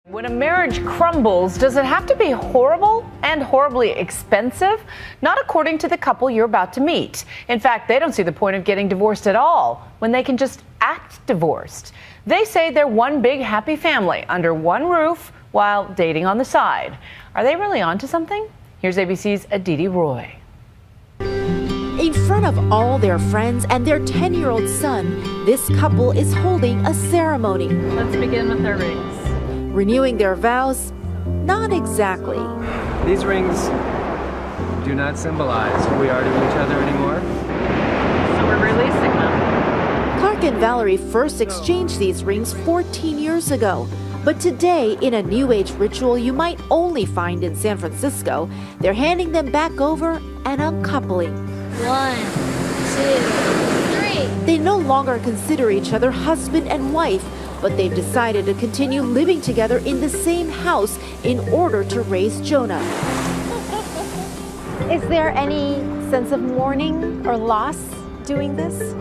When a marriage crumbles, does it have to be horrible and horribly expensive? Not according to the couple you're about to meet. In fact, they don't see the point of getting divorced at all when they can just act divorced. They say they're one big happy family under one roof while dating on the side. Are they really onto something? Here's ABC's Aditi Roy. In front of all their friends and their 10-year-old son, this couple is holding a ceremony. Let's begin with our rings. Renewing their vows? Not exactly. These rings do not symbolize who we are to each other anymore. So we're releasing them. Clark and Valerie first exchanged these rings 14 years ago. But today, in a New Age ritual you might only find in San Francisco, they're handing them back over and uncoupling. 1, 2, 3. They no longer consider each other husband and wife, but they've decided to continue living together in the same house in order to raise Jonah. Is there any sense of mourning or loss doing this?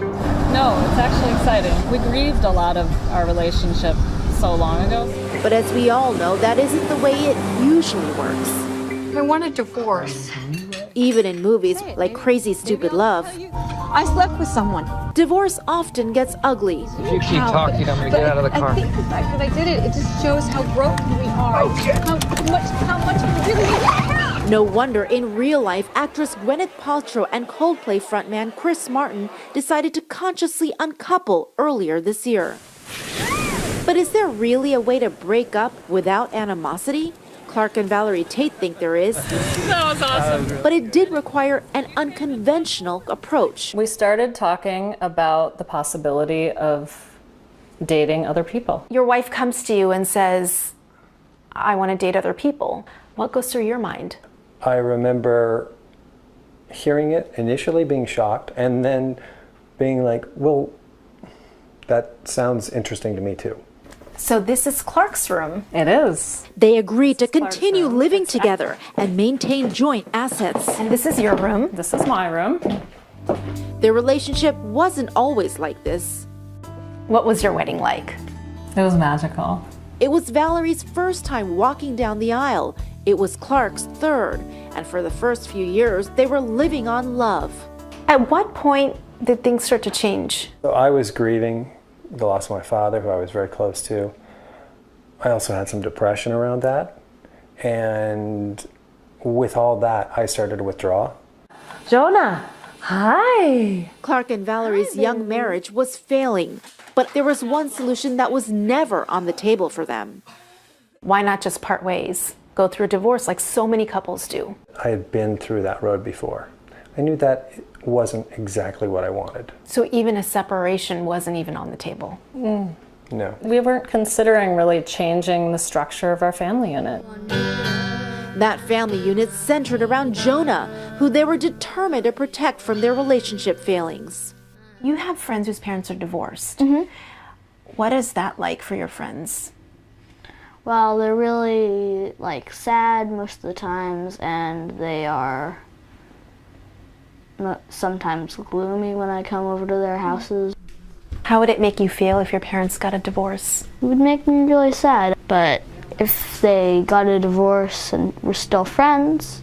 No, it's actually exciting. We grieved a lot of our relationship so long ago. But as we all know, that isn't the way it usually works. I want a divorce. Even in movies like Crazy Stupid Love, I slept with someone. divorce often gets ugly. If you keep talking, I'm going to get out of the car. I think the fact that I did it just shows how broken we are. How much we really care. No wonder in real life, actress Gwyneth Paltrow and Coldplay frontman Chris Martin decided to consciously uncouple earlier this year. But is there really a way to break up without animosity? Clark and Valerie Tate think there is. That was awesome. But it did require an unconventional approach. We started talking about the possibility of dating other people. Your wife comes to you and says, I want to date other people. What goes through your mind? I remember hearing it, initially being shocked, and then being like, well, that sounds interesting to me too. So this is Clark's room. It is. They agreed to continue living together and maintain joint assets. And this is your room. This is my room. Their relationship wasn't always like this. What was your wedding like? It was magical. It was Valerie's first time walking down the aisle. It was Clark's third. And for the first few years, they were living on love. At what point did things start to change? So I was grieving the loss of my father, who I was very close to. I also had some depression around that. And with all that, I started to withdraw. Jonah, hi. Clark and Valerie's young marriage was failing. But there was one solution that was never on the table for them. Why not just part ways? Go through a divorce like so many couples do. I had been through that road before. I knew that wasn't exactly what I wanted. So even a separation wasn't even on the table? No. We weren't considering really changing the structure of our family unit. That family unit centered around Jonah, who they were determined to protect from their relationship failings. You have friends whose parents are divorced. What is that like for your friends? Well, they're really sad most of the times, and they are sometimes gloomy when I come over to their houses. How would it make you feel if your parents got a divorce? It would make me really sad, but if they got a divorce and were still friends,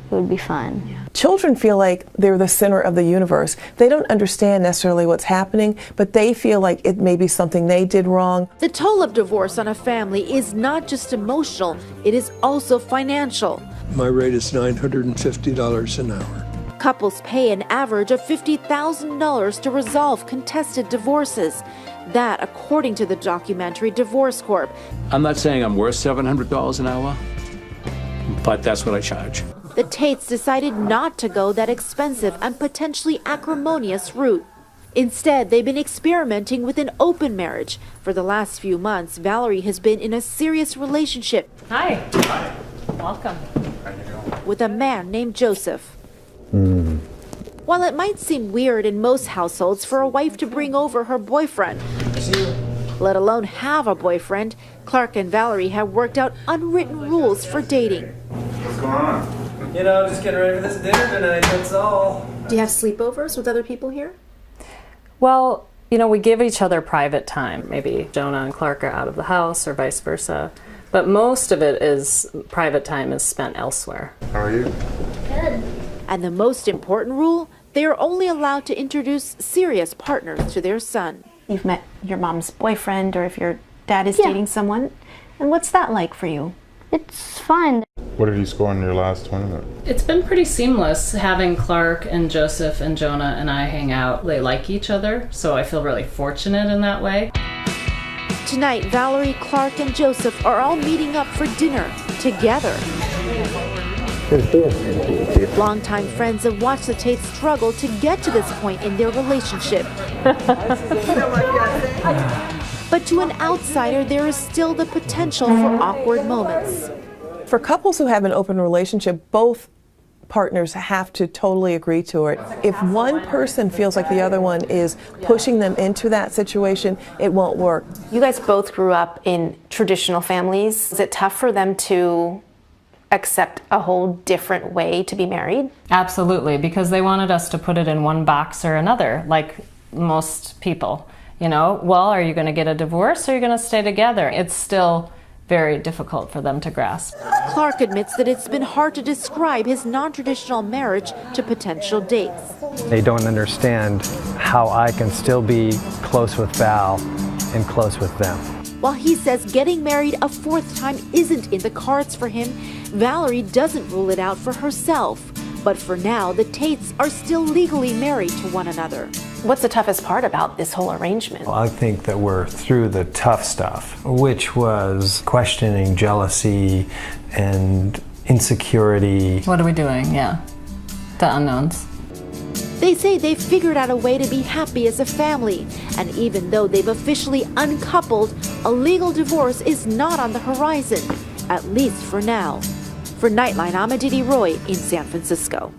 it would be fine. Yeah. Children feel like they're the center of the universe. They don't understand necessarily what's happening, but they feel like it may be something they did wrong. The toll of divorce on a family is not just emotional, it is also financial. My rate is $950 an hour. Couples pay an average of $50,000 to resolve contested divorces. That, according to the documentary Divorce Corp. I'm not saying I'm worth $700 an hour, but that's what I charge. The Tates decided not to go that expensive and potentially acrimonious route. Instead, they've been experimenting with an open marriage. For the last few months, Valerie has been in a serious relationship. Hi. Hi. Welcome. With a man named Joseph. While it might seem weird in most households for a wife to bring over her boyfriend, let alone have a boyfriend, Clark and Valerie have worked out unwritten rules for dating. What's going on? You know, just getting ready for this dinner tonight, that's all. Do you have sleepovers with other people here? Well, we give each other private time. Maybe Jonah and Clark are out of the house or vice versa. But most of it is private time is spent elsewhere. How are you? Good. And the most important rule, they are only allowed to introduce serious partners to their son. You've met your mom's boyfriend, or if your dad is dating someone. And what's that like for you? It's fine. What did you score in your last tournament? It's been pretty seamless having Clark and Joseph and Jonah and I hang out. They like each other, so I feel really fortunate in that way. Tonight, Valerie, Clark, and Joseph are all meeting up for dinner together. Longtime friends have watched the Tates struggle to get to this point in their relationship. But to an outsider, there is still the potential for awkward moments. For couples who have an open relationship, both partners have to totally agree to it. If one person feels like the other one is pushing them into that situation, it won't work. You guys both grew up in traditional families. Is it tough for them to accept a whole different way to be married? Absolutely, because they wanted us to put it in one box or another, like most people. You know, well, are you going to get a divorce or are you going to stay together? It's still very difficult for them to grasp. Clark admits that it's been hard to describe his non-traditional marriage to potential dates. They don't understand how I can still be close with Val and close with them. While he says getting married a fourth time isn't in the cards for him, Valerie doesn't rule it out for herself. But for now, the Tates are still legally married to one another. What's the toughest part about this whole arrangement? Well, I think that we're through the tough stuff, which was questioning, jealousy, and insecurity. What are we doing? Yeah, the unknowns. They say they've figured out a way to be happy as a family. And even though they've officially uncoupled, a legal divorce is not on the horizon, at least for now. For Nightline, I'm Aditi Roy in San Francisco.